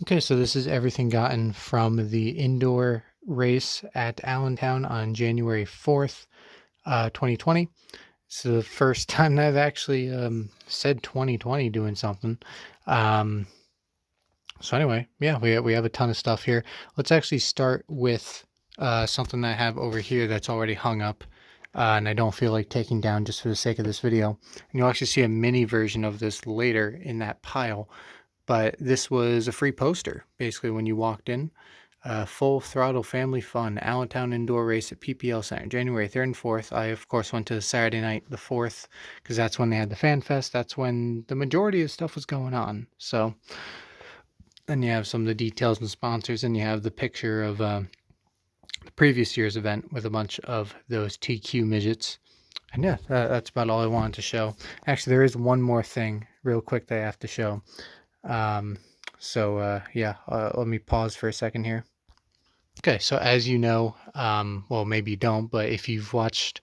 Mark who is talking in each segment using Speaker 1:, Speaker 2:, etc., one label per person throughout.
Speaker 1: Okay, so this is everything gotten from the indoor race at Allentown on January 4th, 2020. It's the first time that I've actually said 2020 doing something. Um, so anyway, yeah, we have a ton of stuff here. Let's actually start with something that I have over here that's already hung up, and I don't feel like taking down just for the sake of this video. And you'll actually see a mini version of this later in that pile. But this was a free poster, basically, when you walked in. Full throttle family fun, Allentown indoor race at PPL Center, January 3rd and 4th. I, of course, went to Saturday night, the 4th, because that's when they had the Fan Fest. That's when the majority of stuff was going on. So then you have some of the details and sponsors, and you have the picture of the previous year's event with a bunch of those TQ midgets. And yeah, that's about all I wanted to show. Actually, there is one more thing real quick that I have to show. Um, yeah, let me pause for a second here. Okay, so as you know, well, maybe you don't, but if you've watched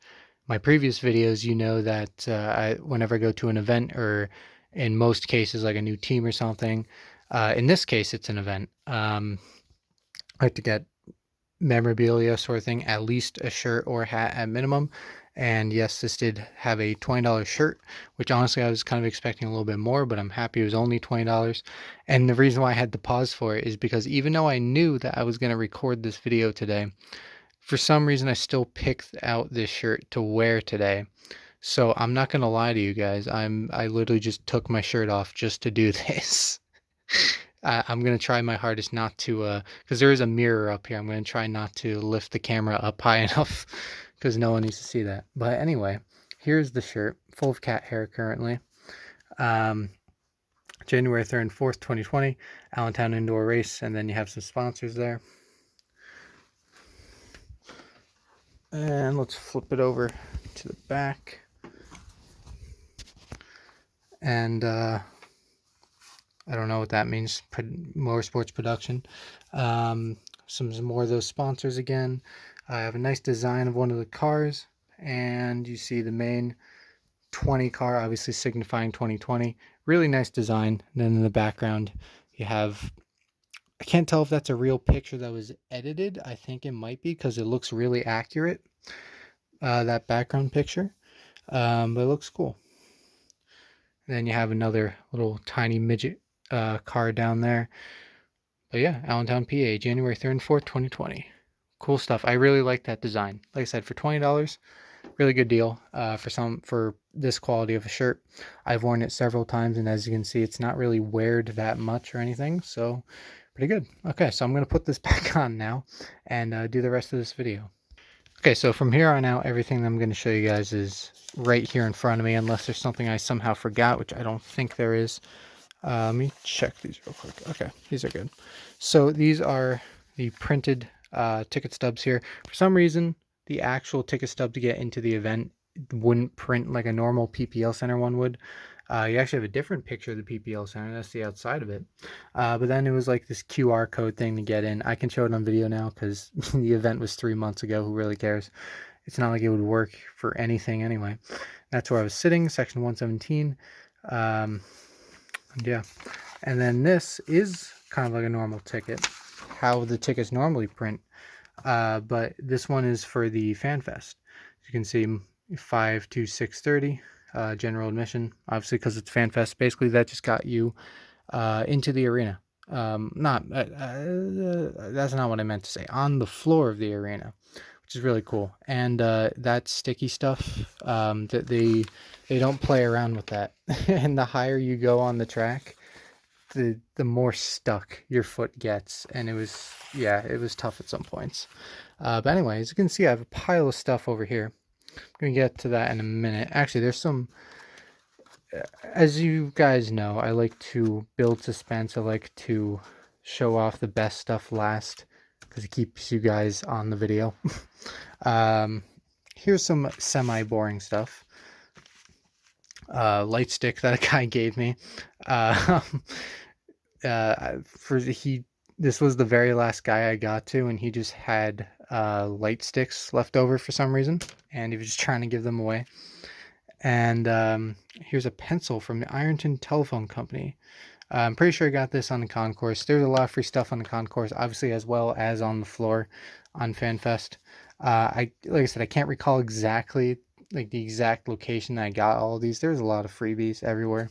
Speaker 1: my previous videos, you know that whenever I go to an event, or in most cases, like a new team or something, in this case, it's an event, I like to get memorabilia sort of thing, at least a shirt or a hat at minimum. And yes, this did have a $20 shirt, which honestly I was kind of expecting a little bit more, but I'm happy it was only $20. And the reason why I had to pause for it is because even though I knew that I was going to record this video today, for some reason I still picked out this shirt to wear today. So I'm not going to lie to you guys. I literally just took my shirt off just to do this. I'm going to try my hardest not to, because there is a mirror up here. I'm going to try not to lift the camera up high enough because no one needs to see that. But anyway, here's the shirt, full of cat hair currently. Um, January 3rd and 4th, 2020, Allentown Indoor Race. And then you have some sponsors there. And let's flip it over to the back. And I don't know what that means. Motorsports production. Some more of those sponsors again. I have a nice design of one of the cars, and you see the main 20 car, obviously signifying 2020. Really nice design. And then in the background, you have, I can't tell if that's a real picture that was edited. I think it might be because it looks really accurate, that background picture. But it looks cool. And then you have another little tiny midget car down there. But yeah, Allentown, PA, January 3rd and 4th, 2020. Cool stuff. I really like that design. Like I said, for $20, really good deal for this quality of a shirt. I've worn it several times, and as you can see, it's not really weared that much or anything, so pretty good. Okay, so I'm going to put this back on now and do the rest of this video. Okay, so from here on out, everything that I'm going to show you guys is right here in front of me, unless there's something I somehow forgot, which I don't think there is. Let me check these real quick. Okay, these are good. So these are the printed ticket stubs here. For some reason, the actual ticket stub to get into the event wouldn't print like a normal PPL Center one would. You actually have a different picture of the PPL Center. That's the outside of it. But then it was like this QR code thing to get in. I can show it on video now because the event was 3 months ago. Who really cares? It's not like it would work for anything anyway. That's where I was sitting, section 117. Yeah. And then this is kind of like a normal ticket, how the tickets normally print. But this one is for the Fan Fest. You can see 5 to 6:30 general admission, obviously because it's Fan Fest. Basically, that just got you into the arena. Not That's not what I meant to say. On the floor of the arena, which is really cool. And that sticky stuff, that they don't play around with that. And the higher you go on the track, the more stuck your foot gets, and it was tough at some points. But anyway, as you can see, I have a pile of stuff over here. I'm gonna get to that in a minute. Actually, there's some, as you guys know, I like to build suspense. I like to show off the best stuff last because it keeps you guys on the video. Here's some semi-boring stuff. Light stick that a guy gave me. This was the very last guy I got to, and he just had light sticks left over for some reason, and he was just trying to give them away. And here's a pencil from the Ironton Telephone Company. I'm pretty sure I got this on the concourse. There's a lot of free stuff on the concourse, obviously, as well as on the floor on FanFest. Like I said, I can't recall exactly like the exact location that I got all of these. There's a lot of freebies everywhere.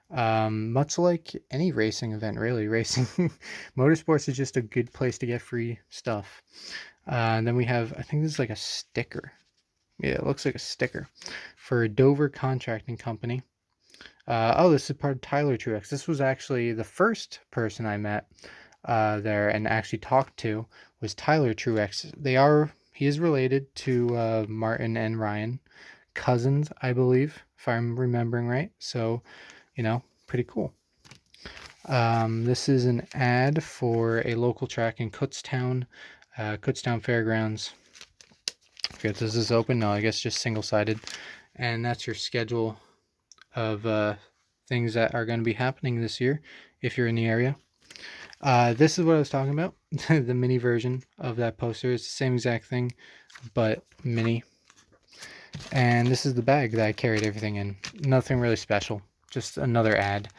Speaker 1: Much like any racing event, really. Racing motorsports is just a good place to get free stuff. And then we have, I think this is like a sticker. Yeah, it looks like a sticker for Dover Contracting Company. Oh, this is part of Tyler Truex. This was actually the first person I met there and actually talked to was Tyler Truex. He is related to Martin and Ryan, cousins, I believe, if I'm remembering right. So, pretty cool. This is an ad for a local track in Kutztown, Kutztown Fairgrounds. I forget if this is open. No, I guess just single-sided. And that's your schedule of things that are going to be happening this year if you're in the area. This is what I was talking about. The mini version of that poster. It's the same exact thing, but mini. And this is the bag that I carried everything in. Nothing really special. Just another ad.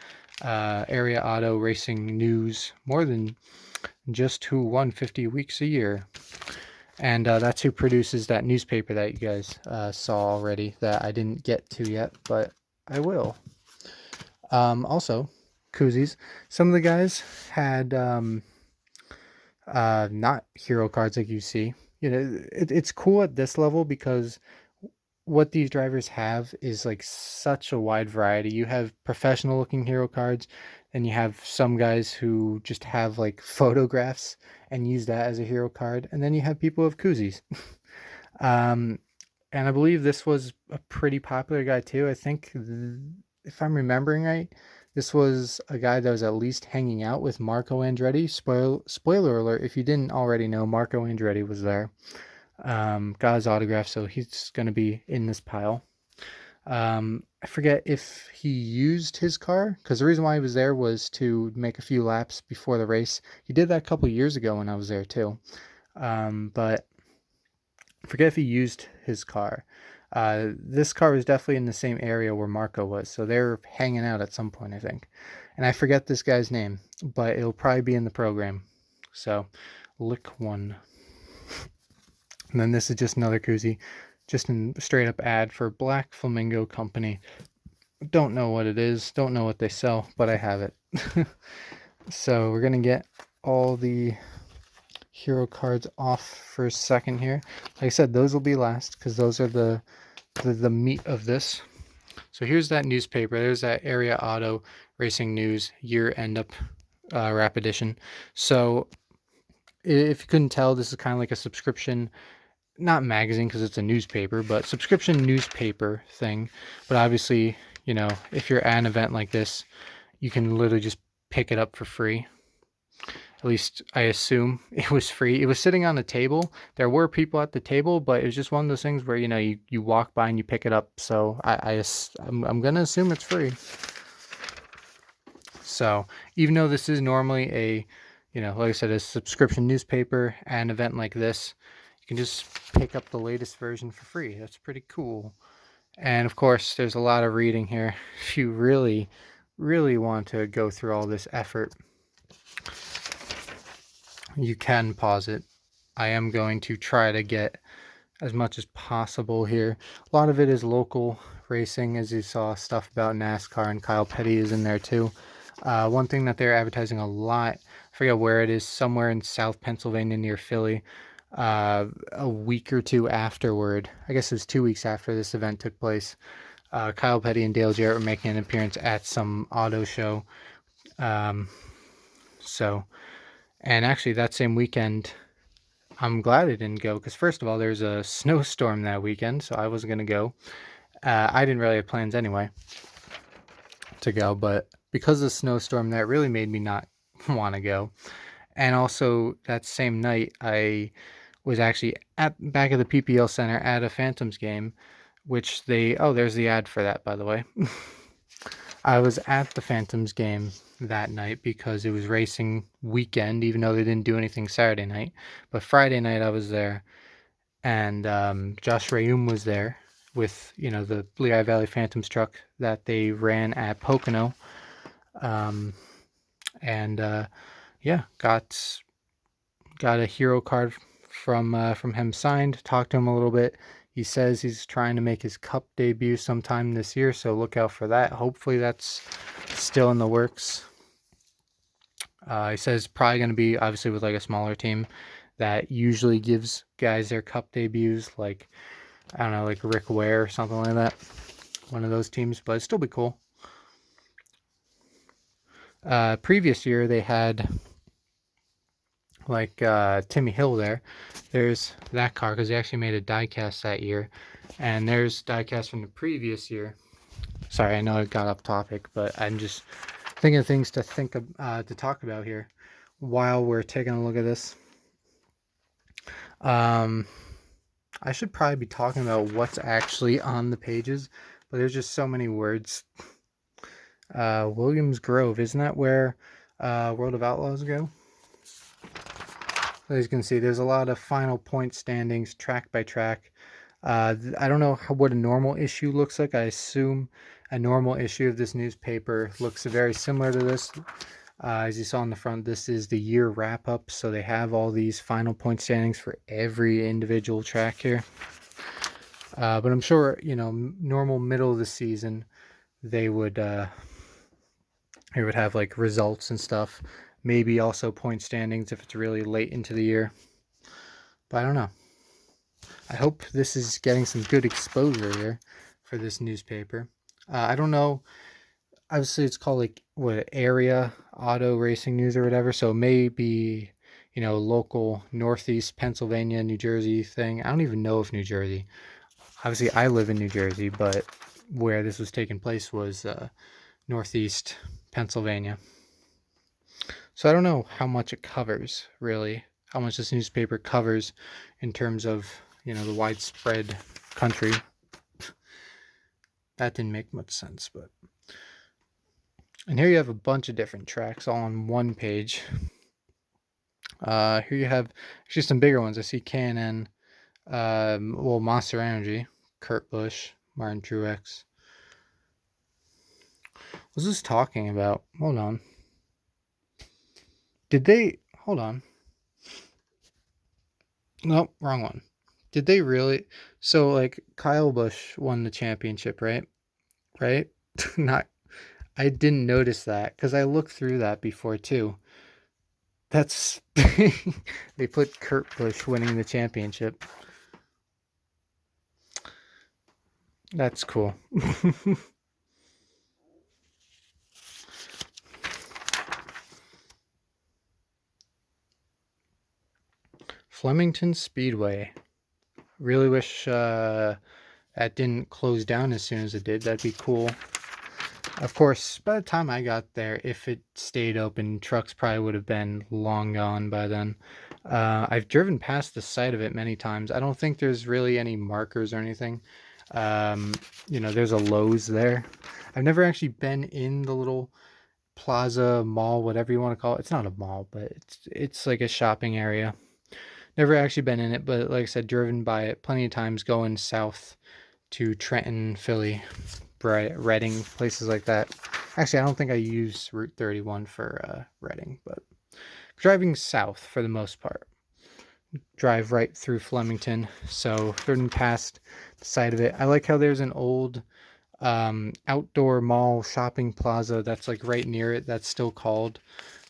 Speaker 1: Area Auto Racing News. More than just who won 50 weeks a year. And that's who produces that newspaper that you guys saw already that I didn't get to yet, but I will. Also, koozies. Some of the guys had not hero cards like you see. It's cool at this level because what these drivers have is like such a wide variety. You have professional looking hero cards, and you have some guys who just have like photographs and use that as a hero card, and then you have people with koozies. And I believe this was a pretty popular guy too. I think, if I'm remembering right, this was a guy that was at least hanging out with Marco Andretti. Spoiler alert, if you didn't already know, Marco Andretti was there. Got his autograph, so he's going to be in this pile. I forget if he used his car, because the reason why he was there was to make a few laps before the race. He did that a couple years ago when I was there too. But I forget if he used his car. This car was definitely in the same area where Marco was, so they were hanging out at some point, I think. And I forget this guy's name, but it'll probably be in the program. So, lick one. And then this is just another koozie, just a straight up ad for Black Flamingo Company. Don't know what it is, don't know what they sell, but I have it. So we're gonna get all the hero cards off for a second here. Like I said, those will be last because those are the meat of this. So here's that newspaper. There's that Area Auto Racing News year end up wrap edition. So if you couldn't tell, this is kind of like a subscription, not magazine because it's a newspaper, but subscription newspaper thing. But obviously, if you're at an event like this, you can literally just pick it up for free. At least I assume it was free. It was sitting on the table. There were people at the table, but it was just one of those things where you walk by and you pick it up. So I'm gonna assume it's free. So even though this is normally a, like I said, a subscription newspaper, an event like this, you can just pick up the latest version for free. That's pretty cool. And of course, there's a lot of reading here. If you really, really want to go through all this effort, you can pause it. I am going to try to get as much as possible here. A lot of it is local racing, as you saw stuff about NASCAR, and Kyle Petty is in there too. One thing that they're advertising a lot, I forget where it is, somewhere in South Pennsylvania near Philly, a week or two afterward, I guess it was 2 weeks after this event took place, Kyle Petty and Dale Jarrett were making an appearance at some auto show. And actually that same weekend, I'm glad I didn't go, because first of all, there's a snowstorm that weekend, so I wasn't going to go. I didn't really have plans anyway to go, but because of the snowstorm, that really made me not want to go. And also that same night, I was actually back at the PPL Center at a Phantoms game, which there's the ad for that, by the way. I was at the Phantoms game that night because it was racing weekend, even though they didn't do anything Saturday night. But Friday night I was there, and Josh Rayum was there with, the Lehigh Valley Phantoms truck that they ran at Pocono. And yeah, got a hero card from him signed. Talked to him a little bit. He says he's trying to make his Cup debut sometime this year, so look out for that. Hopefully that's still in the works. He says probably going to be obviously with like a smaller team that usually gives guys their Cup debuts, like, I don't know, like Rick Ware or something like that. One of those teams, but it'd still be cool. Previous year they had like Timmy Hill there. There's that car because he actually made a diecast that year. And there's diecast from the previous year. Sorry, I know I got off topic, but I'm just thinking of things to talk about here while we're taking a look at this. I should probably be talking about what's actually on the pages, but there's just so many words. Williams Grove, isn't that where World of Outlaws go? As you can see, there's a lot of final point standings, track by track. I don't know what a normal issue looks like. I assume a normal issue of this newspaper looks very similar to this. As you saw on the front, this is the year wrap-up, so they have all these final point standings for every individual track here. But I'm sure, normal middle of the season, they would have like results and stuff. Maybe also point standings if it's really late into the year. But I don't know. I hope this is getting some good exposure here for this newspaper. I don't know. Obviously, it's called like what, Area Auto Racing News or whatever. So maybe, local Northeast Pennsylvania, New Jersey thing. I don't even know if New Jersey. Obviously, I live in New Jersey, but where this was taking place was Northeast Pennsylvania. So I don't know how much it covers, really. How much this newspaper covers in terms of, the widespread country. That didn't make much sense, but... And here you have a bunch of different tracks all on one page. Here you have actually some bigger ones. I see K&N, Monster Energy, Kurt Busch, Martin Truex. What was this talking about? Hold on. Hold on. Nope, wrong one. Did they really? So, like, Kyle Busch won the championship, right? Right? I didn't notice that because I looked through that before too. That's they put Kurt Busch winning the championship. That's cool. Flemington Speedway. Really wish that didn't close down as soon as it did. That'd be cool. Of course, by the time I got there, if it stayed open, trucks probably would have been long gone by then. I've driven past the site of it many times. I don't think there's really any markers or anything. There's a Lowe's there. I've never actually been in the little plaza, mall, whatever you want to call it. It's not a mall, but it's like a shopping area. Never actually been in it, but like I said, driven by it plenty of times going south to Trenton, Philly, Reading, places like that. Actually, I don't think I use Route 31 for Reading, but driving south for the most part. Drive right through Flemington, so driven past the side of it. I like how there's an old outdoor mall shopping plaza that's like right near it that's still called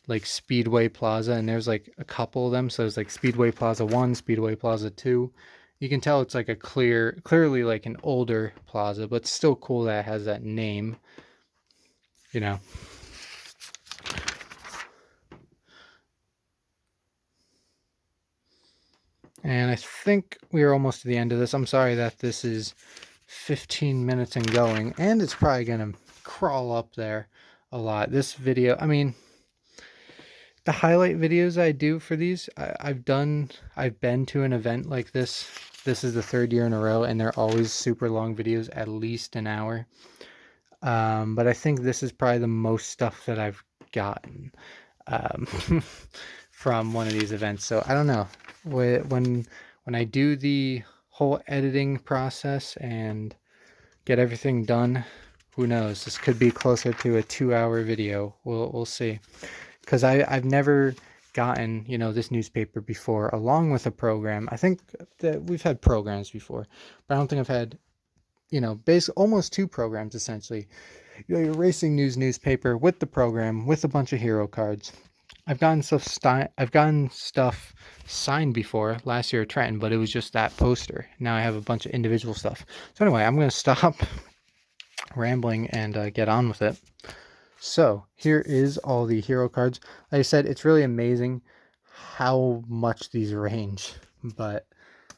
Speaker 1: like Speedway Plaza, and there's like a couple of them. So there's like Speedway Plaza 1, Speedway Plaza 2. You can tell it's like a clearly like an older plaza, but still cool that it has that name, And I think we are almost to the end of this. I'm sorry that this is 15 minutes and going, and it's probably going to crawl up there a lot. This video, I mean, the highlight videos I do for these, I've been to an event like this. This is the third year in a row, and they're always super long videos, at least an hour. But I think this is probably the most stuff that I've gotten from one of these events. So I don't know. When I do the whole editing process and get everything done Who knows? This could be closer to a 2-hour video. We'll see. Because I've never gotten, this newspaper before along with a program. I think that we've had programs before, but I don't think I've had, basically almost 2 programs essentially. Your racing news newspaper with the program with a bunch of hero cards. I've gotten stuff signed before last year at Trenton, but it was just that poster. Now I have a bunch of individual stuff. So anyway, I'm going to stop rambling and get on with it. So here is all the hero cards. Like I said, it's really amazing how much these range, but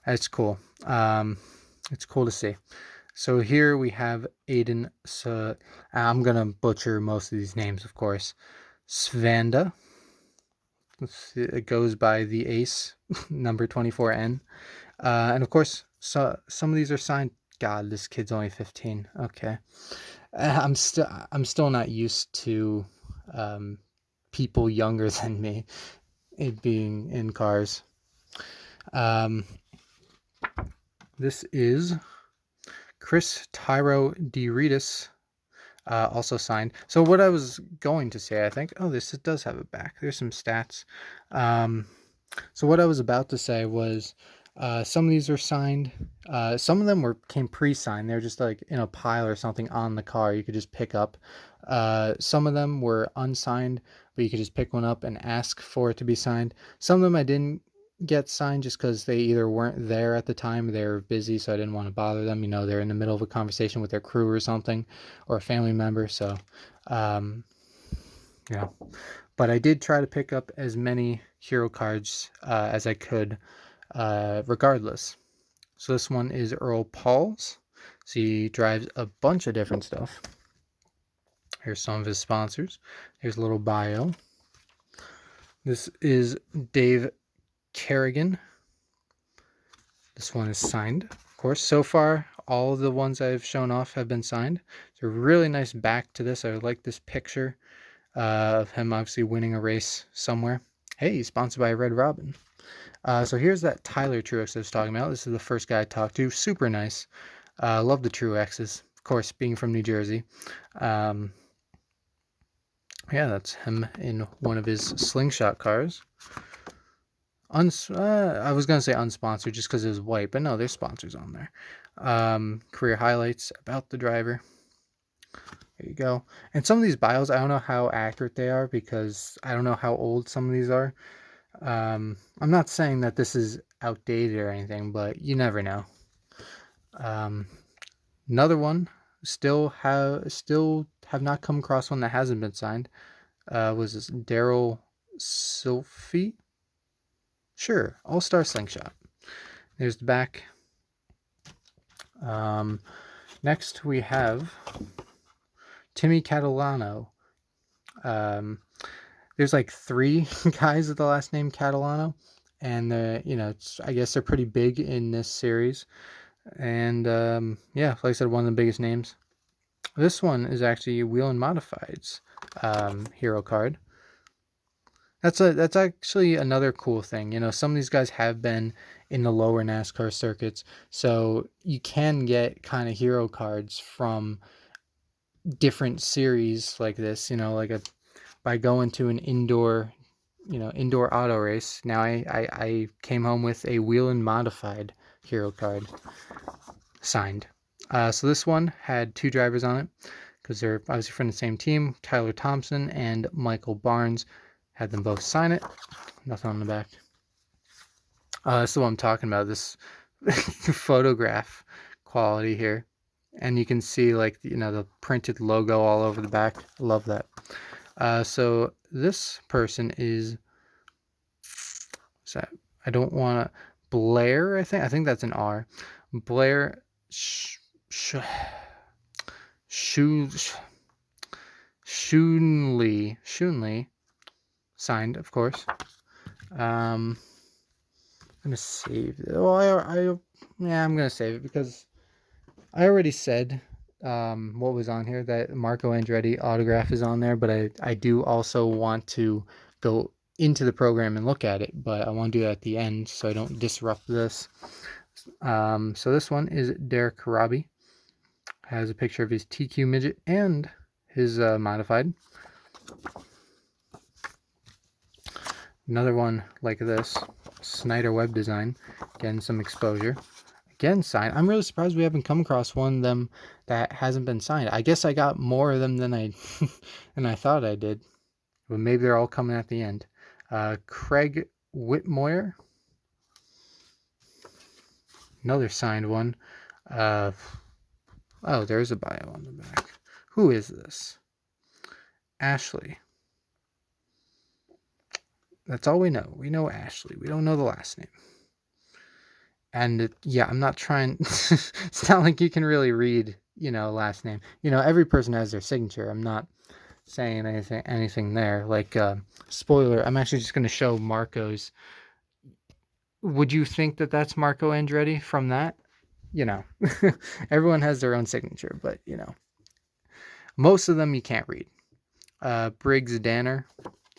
Speaker 1: it's cool. It's cool to see. So here we have Aiden. So I'm gonna butcher most of these names, of course. Svanda. It goes by the Ace, number 24N. And of course, so some of these are signed. God, this kid's only 15. Okay. I'm still not used to people younger than me it being in cars. This is Chris Tyro DeRitis, also signed. So what I was going to say, I think, this does have a back. There's some stats. So what I was about to say was, some of these are signed. Some of them came pre-signed. They're just like in a pile or something on the car. You could just pick up. Some of them were unsigned, but you could just pick one up and ask for it to be signed. Some of them I didn't get signed just because they either weren't there at the time, they were busy, so I didn't want to bother them. They're in the middle of a conversation with their crew or something, or a family member. So, yeah. But I did try to pick up as many hero cards as I could, regardless. So this one is Earl Pauls. So he drives a bunch of different stuff. Here's some of his sponsors. Here's a little bio. This is Dave Kerrigan. This one is signed, of course. So far, all of the ones I've shown off have been signed. There's a really nice back to this. I like this picture of him obviously winning a race somewhere. Hey, he's sponsored by Red Robin. So here's that Tyler Truex I was talking about. This is the first guy I talked to. Super nice. Love the Truexes. Of course, being from New Jersey. Yeah, that's him in one of his slingshot cars. I was going to say unsponsored just because it was white, but no, there's sponsors on there. Career highlights about the driver. There you go. And some of these bios, I don't know how accurate they are because I don't know how old some of these are. I'm not saying that this is outdated or anything, but you never know. Another one, still have not come across one that hasn't been signed. Was this Daryl Silphy? Sure, All-Star Slingshot. There's the back. Next we have Timmy Catalano. There's like 3 guys with the last name Catalano, and I guess they're pretty big in this series. And yeah, like I said, one of the biggest names. This one is actually Wheel and Modified's hero card. That's actually another cool thing. Some of these guys have been in the lower NASCAR circuits, so you can get kind of hero cards from different series like this. By going to an indoor auto race. Now I came home with a Wheel and Modified hero card signed. So this one had 2 drivers on it because they're obviously from the same team. Tyler Thompson and Michael Barnes. Had them both sign it. Nothing on the back. This is what I'm talking about. This photograph quality here. And you can see the printed logo all over the back. I love that. So this person is that? I don't want to... Blair, I think that's an R. Blair Shunley, signed, of course. I'm gonna save it. I'm gonna save it because I already said what was on here, that Marco Andretti autograph is on there, but I do also want to go into the program and look at it, but I want to do that at the end so I don't disrupt this. So this one is Derek Robbie. Has a picture of his TQ midget and his modified. Another one like this, Snyder Web Design, getting some exposure. Again, signed. I'm really surprised we haven't come across one of them that hasn't been signed. I guess I got more of them than I than I thought I did. But maybe they're all coming at the end. Craig Whitmoyer. Another signed one. Oh, there's a bio on the back. Who is this? Ashley. That's all we know. We know Ashley. We don't know the last name. And yeah, I'm not trying. It's not like you can really read, last name. Every person has their signature. I'm not saying anything there. Like, spoiler, I'm actually just going to show Marco's. Would you think that that's Marco Andretti from that? Everyone has their own signature, but, most of them you can't read. Briggs Danner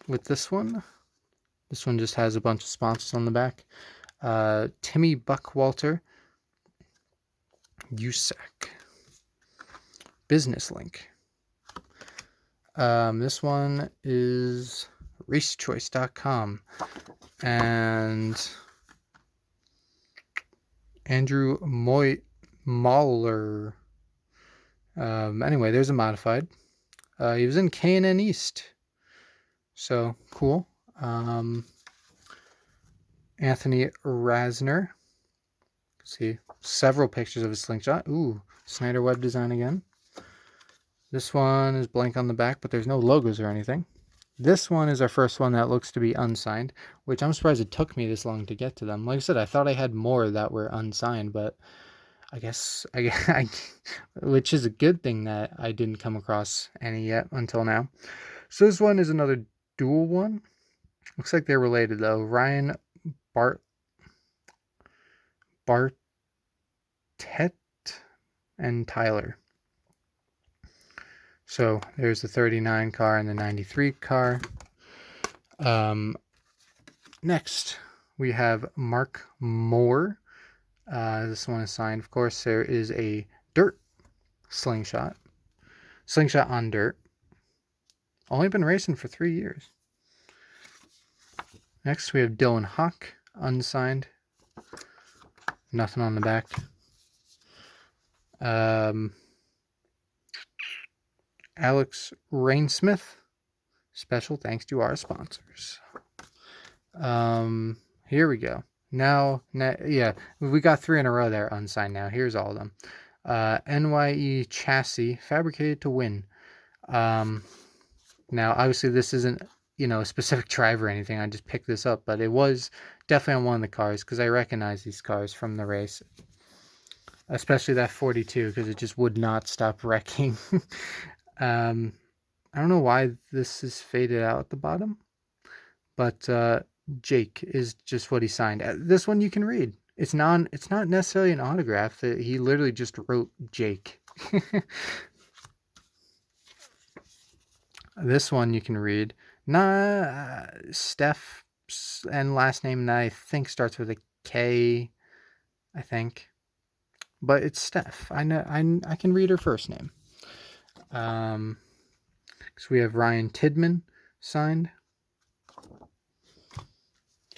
Speaker 1: with this one. This one just has a bunch of sponsors on the back. Timmy Buckwalter, USAC, Business Link. This one is racechoice.com and Andrew Mahler. Anyway, there's a modified. He was in K&N East, so cool. Anthony Rasner. See several pictures of his slingshot. Ooh, Snyder Web Design again. This one is blank on the back, but there's no logos or anything. This one is our first one that looks to be unsigned, which I'm surprised it took me this long to get to them. Like I said, I thought I had more that were unsigned, but I guess which is a good thing that I didn't come across any yet until now. So this one is another dual one. Looks like they're related though. Ryan Bartet and Tyler. So there's the 39 car and the 93 car. Next, we have Mark Moore. This one is signed. Of course, there is a dirt slingshot. Slingshot on dirt. Only been racing for 3 years. Next, we have Dylan Hawk, unsigned. Nothing on the back. Alex Rainsmith. Special thanks to our sponsors. Here we go. Now, yeah, we got 3 in a row there unsigned now. Here's all of them. NYE chassis, fabricated to win. Now, obviously, this isn't, a specific driver or anything. I just picked this up, but it was definitely on one of the cars because I recognize these cars from the race. Especially that 42 because it just would not stop wrecking. I don't know why this is faded out at the bottom, but Jake is just what he signed. This one you can read. It's not necessarily an autograph. He literally just wrote Jake. This one you can read. Steph and last name that I think starts with a K, I think. But it's Steph. I know I can read her first name. So we have Ryan Tidman signed.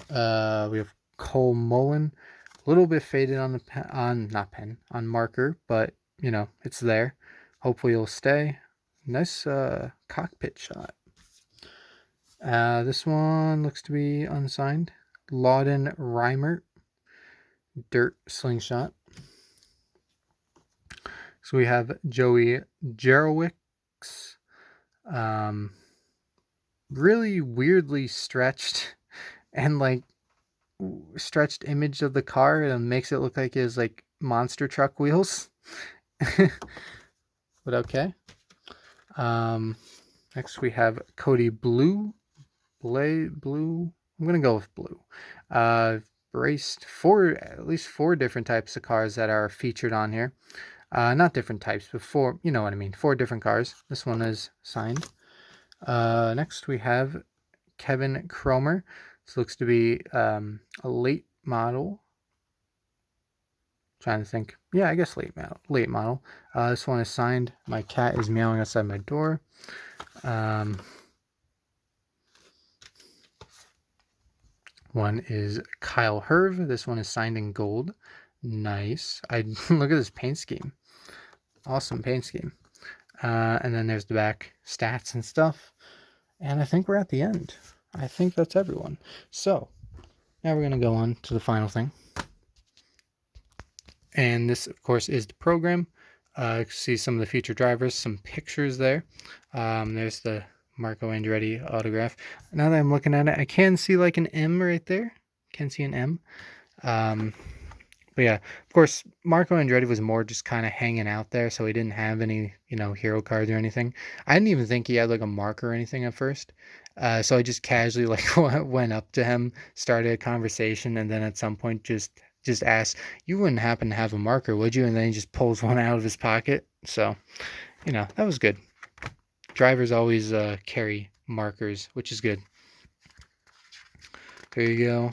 Speaker 1: We have Cole Mullen, a little bit faded on the on marker, but it's there. Hopefully it'll stay. Nice cockpit shot. This one looks to be unsigned. Louden Reimert, dirt slingshot. So we have Joey Jarowicz, really weirdly stretched and stretched image of the car and makes it look like it has monster truck wheels. But okay. Next we have Cody Bleau. Blue. I'm gonna go with blue. Raced at least four different types of cars that are featured on here. Not different types, but 4, you know what I mean. 4 different cars. This one is signed. Next we have Kevin Kromer. This looks to be a late model. Trying to think. Yeah, I guess late model. Late model. This one is signed. My cat is meowing outside my door. One is Kyle Herve. This one is signed in gold. Nice. I look at this paint scheme. Awesome paint scheme. And then there's the back stats and stuff. And I think we're at the end. I think that's everyone. So now we're going to go on to the final thing. And this, of course, is the program. See some of the future drivers, some pictures there. There's the Marco Andretti autograph. Now that I'm looking at it, I can see like an M right there. Can see an M. But yeah, of course, Marco Andretti was more just kind of hanging out there, so he didn't have any, hero cards or anything. I didn't even think he had like a mark or anything at first. So I just casually like went up to him, started a conversation, and then at some point just asked, "You wouldn't happen to have a marker, would you?" And then he just pulls one out of his pocket. So, that was good. Drivers always carry markers, which is good. There you go.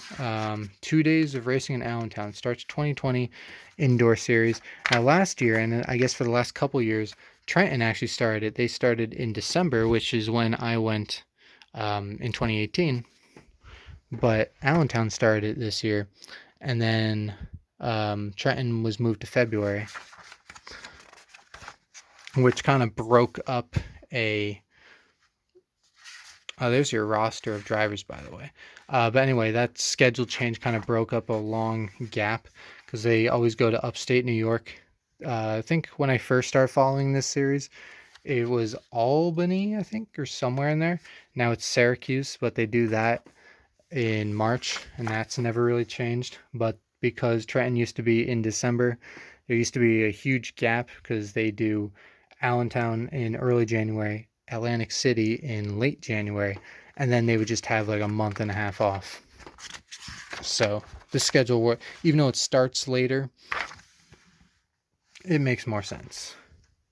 Speaker 1: 2 days of racing in Allentown. Starts 2020 indoor series. Now last year, and I guess for the last couple years, Trenton actually started it. They started in December, which is when I went in 2018. But Allentown started it this year. And then Trenton was moved to February, which kind of broke up a... Oh, there's your roster of drivers, by the way. But anyway, that schedule change kind of broke up a long gap because they always go to upstate New York. I think when I first started following this series, it was Albany, I think, or somewhere in there. Now it's Syracuse, but they do that in March, and that's never really changed. But because Trenton used to be in December, there used to be a huge gap because they do Allentown in early January, Atlantic City in late January, and then they would just have like a month and a half off. So the schedule, even though it starts later, it makes more sense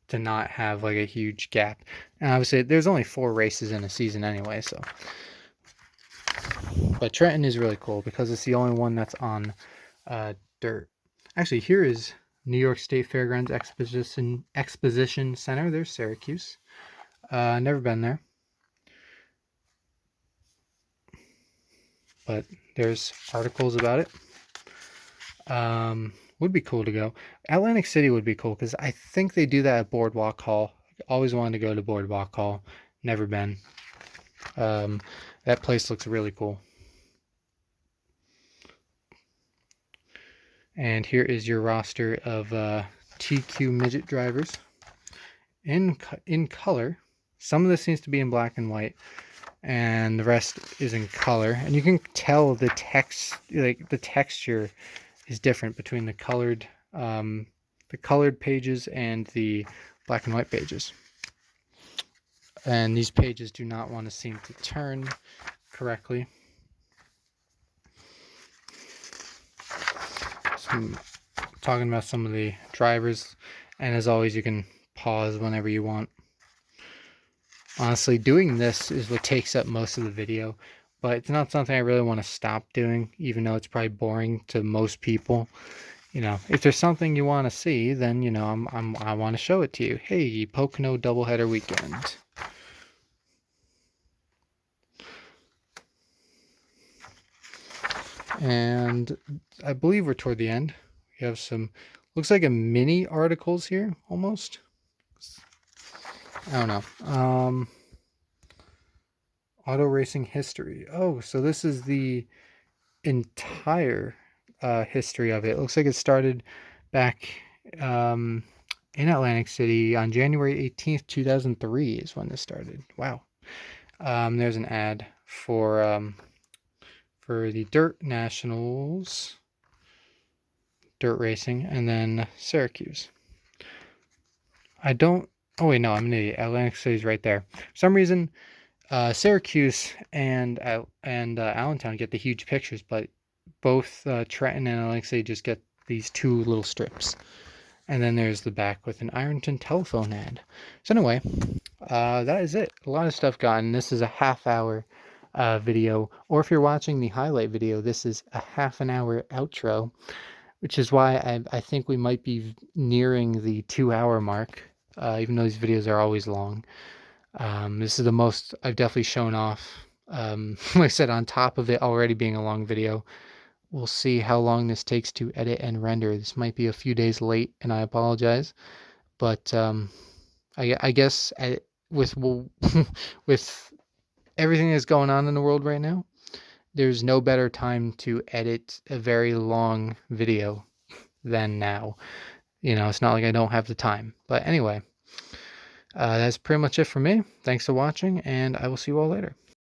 Speaker 1: to not have like a huge gap. And obviously there's only 4 races in a season anyway, so. But Trenton is really cool because it's the only one that's on dirt. Actually, here is New York State Fairgrounds Exposition Center. There's Syracuse. Never been there, but there's articles about it. Would be cool to go. Atlantic City would be cool because I think they do that at Boardwalk Hall. Always wanted to go to Boardwalk Hall. Never been. That place looks really cool. And here is your roster of TQ midget drivers in color. Some of this seems to be in black and white, and the rest is in color. And you can tell the text, like the texture, is different between the colored pages and the black and white pages. And these pages do not want to seem to turn correctly. So I'm talking about some of the drivers, and as always, you can pause whenever you want. Honestly, doing this is what takes up most of the video, but it's not something I really want to stop doing, even though it's probably boring to most people. If there's something you want to see, then I want to show it to you. Hey, Pocono doubleheader weekend. And I believe we're toward the end. We have some, looks like a mini articles here, almost. I don't know. Auto racing history. Oh, so this is the entire history of it. It looks like it started back in Atlantic City on January 18th, 2003 is when this started. Wow. There's an ad for the Dirt Nationals, dirt racing, and then Syracuse. Oh wait, no, I'm an idiot. Atlantic City's right there. For some reason, Syracuse and Allentown get the huge pictures, but both Trenton and Atlantic City just get these 2 little strips. And then there's the back with an Ironton Telephone ad. So anyway, that is it. A lot of stuff gotten. This is a half-hour video, or if you're watching the highlight video, this is a half an hour outro. which is why I think we might be nearing the 2-hour mark, even though these videos are always long. This is the most I've definitely shown off. Like I said, on top of it already being a long video, we'll see how long this takes to edit and render. This might be a few days late, and I apologize. But I guess with with everything that's going on in the world right now, there's no better time to edit a very long video than now. It's not like I don't have the time. But anyway, that's pretty much it for me. Thanks for watching, and I will see you all later.